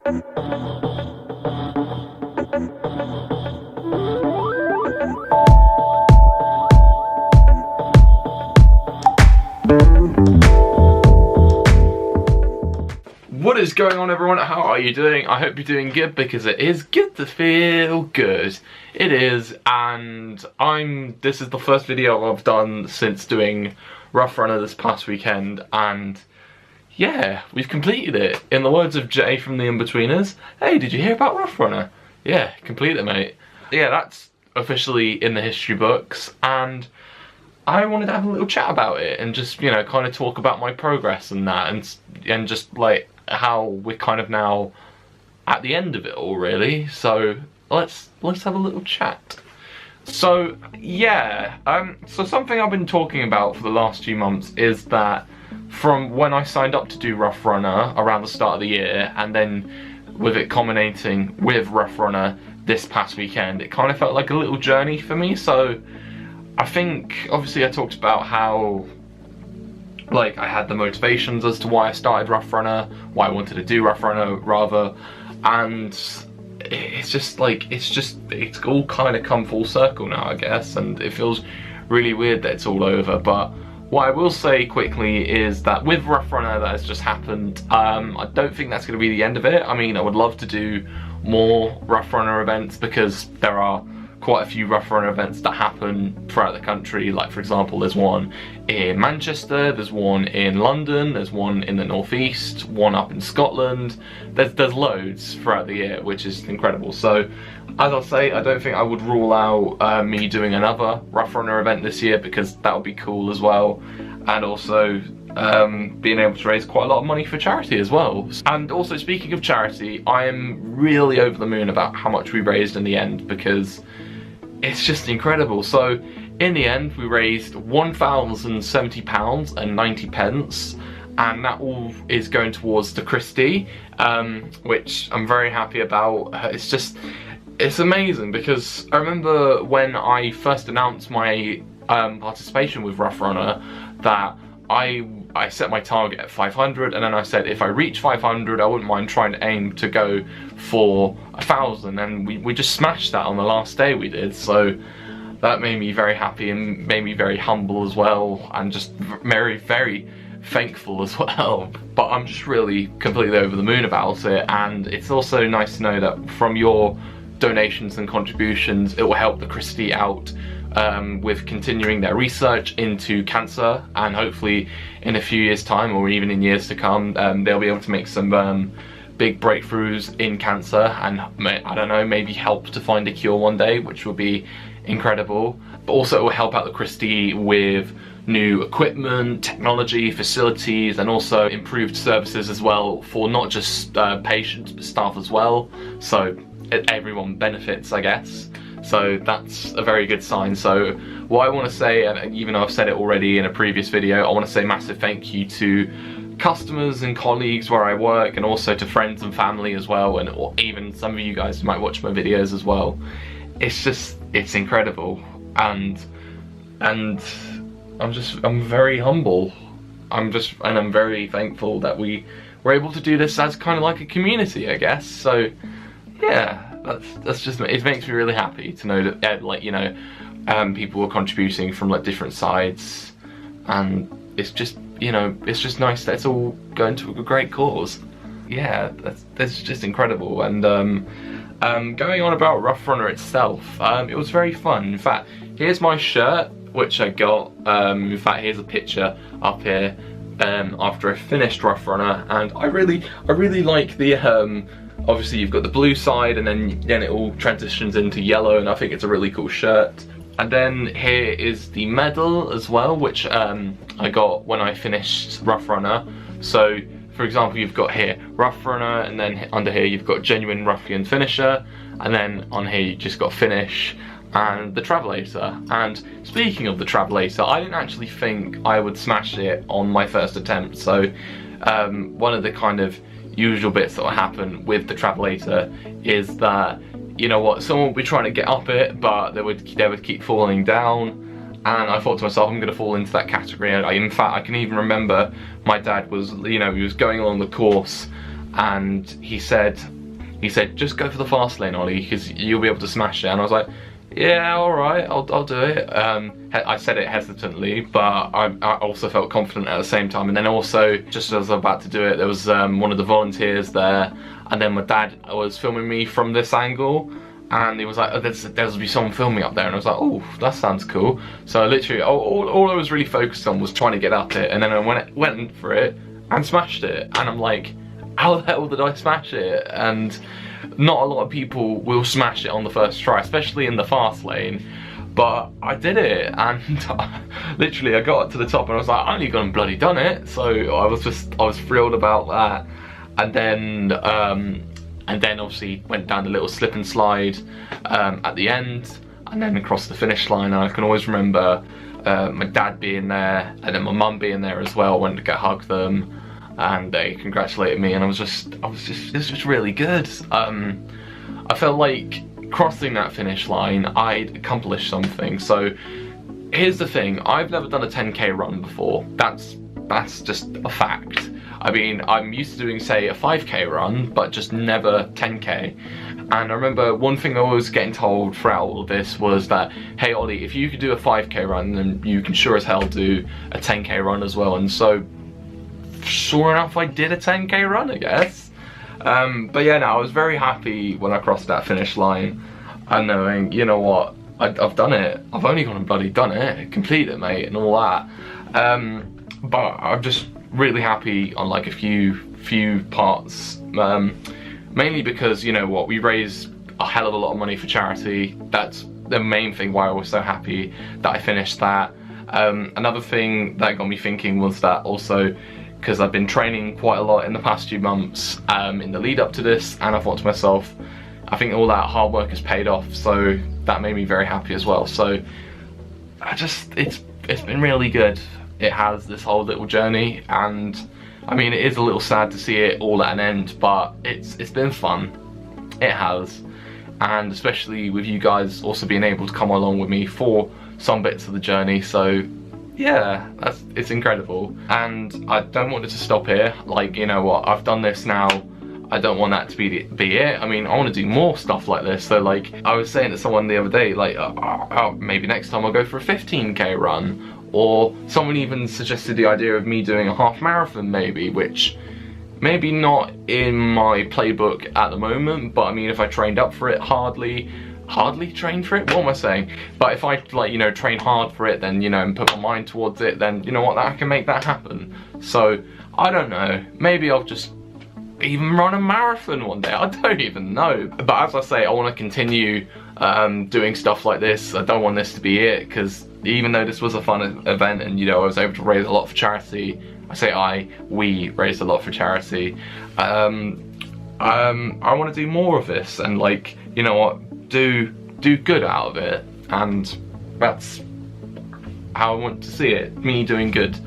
What is going on, everyone? How are you doing? I hope you're doing good, because it is good to feel good. It is, and this is the first video I've done since doing Rough Runner this past weekend, and yeah, we've completed it. In the words of Jay from the In-Betweeners, hey, did you hear about Rough Runner? Yeah, completed it, mate. Yeah, that's officially in the history books, and I wanted to have a little chat about it and just, you know, kind of talk about my progress and that, and just like how we're kind of now at the end of it all, really. So let's have a little chat. So yeah, so something I've been talking about for the last few months is that from when I signed up to do Rough Runner around the start of the year, and then with it culminating with Rough Runner this past weekend, it kind of felt like a little journey for me. So I think, obviously I talked about how, like, I had the motivations as to why I started Rough Runner, why I wanted to do Rough Runner rather, and it's just like, it's all kind of come full circle now, I guess, and it feels really weird that it's all over. But what I will say quickly is that with Rough Runner that has just happened, I don't think that's going to be the end of it. I mean, I would love to do more Rough Runner events, because there are quite a few Rough Runner events that happen throughout the country. Like, for example, there's one in Manchester, there's one in London, there's one in the northeast, one up in Scotland. There's loads throughout the year, which is incredible. So as I'll say, I don't think I would rule out me doing another Rough Runner event this year, because that would be cool as well, and also being able to raise quite a lot of money for charity as well. And also, speaking of charity, I am really over the moon about how much we raised in the end, because it's just incredible. So in the end, we raised £1,070.90, and that all is going towards the Christie, which I'm very happy about. It's amazing, because I remember when I first announced my participation with Rough Runner that I set my target at 500, and then I said if I reach 500 I wouldn't mind trying to aim to go for 1,000, and we just smashed that on the last day we did. So that made me very happy and made me very humble as well, and just very, very thankful as well. But I'm just really completely over the moon about it, and it's also nice to know that from your donations and contributions it will help the Christie out with continuing their research into cancer, and hopefully in a few years' time, or even in years to come, they'll be able to make some big breakthroughs in cancer, and I don't know, maybe help to find a cure one day, which will be incredible. But also it will help out the Christie with new equipment, technology, facilities, and also improved services as well, for not just patients but staff as well, so everyone benefits, I guess. So that's a very good sign. So what I want to say, and even though I've said it already in a previous video, I want to say massive thank you to customers and colleagues where I work, and also to friends and family as well, and even some of you guys who might watch my videos as well. It's incredible, and I'm very humble. I'm very thankful that we were able to do this as kind of like a community, I guess. So yeah, that's just, it makes me really happy to know that, like, you know, people are contributing from like different sides, and it's just, you know, it's just nice that it's all going to a great cause. Yeah, that's just incredible. And going on about Rough Runner itself, it was very fun. In fact, here's my shirt, which I got. In fact, here's a picture up here after I finished Rough Runner, and I really like the obviously you've got the blue side, and then it all transitions into yellow, and I think it's a really cool shirt. And then here is the medal as well, which I got when I finished Rough Runner. So for example, you've got here Rough Runner, and then under here you've got Genuine Ruffian Finisher, and then on here you just got Finish and the Travelator. And speaking of the Travelator, I didn't actually think I would smash it on my first attempt. So one of the kind of usual bits that will happen with the Travelator is that, you know what, someone would be trying to get up it, but they would keep falling down, and I thought to myself, I'm going to fall into that category. And in fact, I can even remember my dad was, you know, he was going along the course, and he said, just go for the fast lane, Ollie, because you'll be able to smash it. And I was like, yeah, all right, I'll do it. I said it hesitantly, but I also felt confident at the same time. And then also, just as I was about to do it, there was one of the volunteers there, and then my dad was filming me from this angle, and he was like, oh, there's be someone filming up there, and I was like, oh, that sounds cool. So literally, all I was really focused on was trying to get up it, and then I went for it and smashed it, and I'm like, how the hell did I smash it? And not a lot of people will smash it on the first try, especially in the fast lane, but I did it, and literally I got to the top and I was like, I only gone and bloody done it. So I was thrilled about that. And then obviously went down the little slip and slide at the end, and then across the finish line. And I can always remember my dad being there, and then my mum being there as well. Went to go hug them, and they congratulated me, and it was just really good. I felt like crossing that finish line, I'd accomplished something. So here's the thing, I've never done a 10k run before. That's just a fact. I mean, I'm used to doing, say, a 5k run, but just never 10k. And I remember one thing I was getting told throughout all of this was that, hey Ollie, if you could do a 5k run, then you can sure as hell do a 10k run as well. And so, sure enough, I did a 10k run, I guess. But yeah, no, I was very happy when I crossed that finish line, and knowing, you know what, I've done it. I've only gone and bloody done it, completed it, mate, and all that. But I'm just really happy on like a few parts, mainly because, you know what, we raised a hell of a lot of money for charity. That's the main thing why I was so happy that I finished that. Another thing that got me thinking was that also, because I've been training quite a lot in the past few months in the lead up to this, and I thought to myself, I think all that hard work has paid off, so that made me very happy as well. So it's been really good. It has, this whole little journey, and I mean, it is a little sad to see it all at an end, but it's been fun. It has. And especially with you guys also being able to come along with me for some bits of the journey. So yeah, it's incredible. And I don't want it to stop here. Like, you know what, I've done this now. I don't want that to be it. I mean, I want to do more stuff like this. So like, I was saying to someone the other day, like, maybe next time I'll go for a 15k run. Or someone even suggested the idea of me doing a half marathon maybe, which maybe not in my playbook at the moment, but I mean, if I trained up for it, hardly trained for it, what am I saying? But if I, like, you know, train hard for it, then, you know, and put my mind towards it, then, you know what, I can make that happen. So, I don't know, maybe I'll just even run a marathon one day, I don't even know. But as I say, I want to continue doing stuff like this. I don't want this to be it, because even though this was a fun event and, you know, I was able to raise a lot for charity, we raised a lot for charity, I want to do more of this and, like, you know what, do good out of it, and that's how I want to see it, me doing good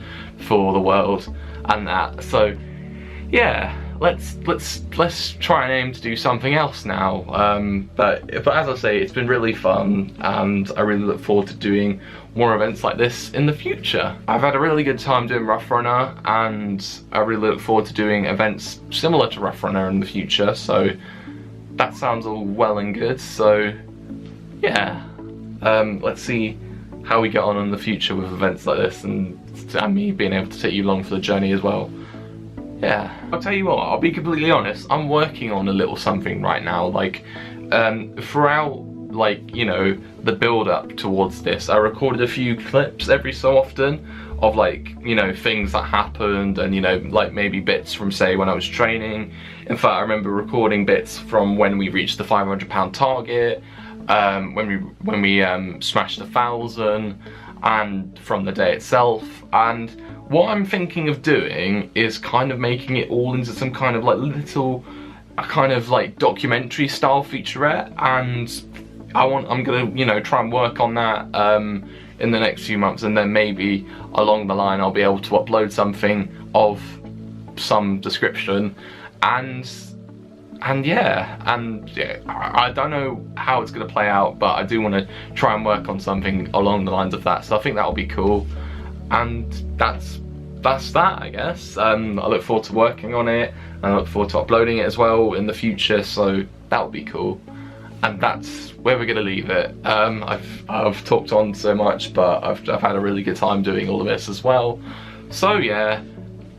for the world and that. So yeah, let's try and aim to do something else now. But as I say, it's been really fun, and I really look forward to doing more events like this in the future. I've had a really good time doing Rough Runner, and I really look forward to doing events similar to Rough Runner in the future. So that sounds all well and good. So yeah, let's see how we get on in the future with events like this, and me being able to take you along for the journey as well. Yeah, I'll tell you what, I'll be completely honest, I'm working on a little something right now. Like, throughout, like, you know, the build up towards this, I recorded a few clips every so often of, like, you know, things that happened, and, you know, like maybe bits from, say, when I was training. In fact, I remember recording bits from when we reached the £500 target, when we smashed 1,000, and from the day itself. And what I'm thinking of doing is kind of making it all into some kind of like little, kind of like documentary style featurette, and I'm gonna, you know, try and work on that in the next few months, and then maybe along the line I'll be able to upload something of some description, and yeah, I don't know how it's gonna play out, but I do want to try and work on something along the lines of that. So I think that'll be cool, and that's that's that, I guess. I look forward to working on it, and I look forward to uploading it as well in the future, so that would be cool. And that's where we're gonna leave it. I've talked on so much, but I've had a really good time doing all of this as well. So yeah,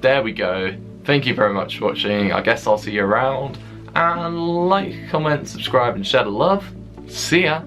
there we go. Thank you very much for watching. I guess I'll see you around. And like, comment, subscribe, and share the love. See ya.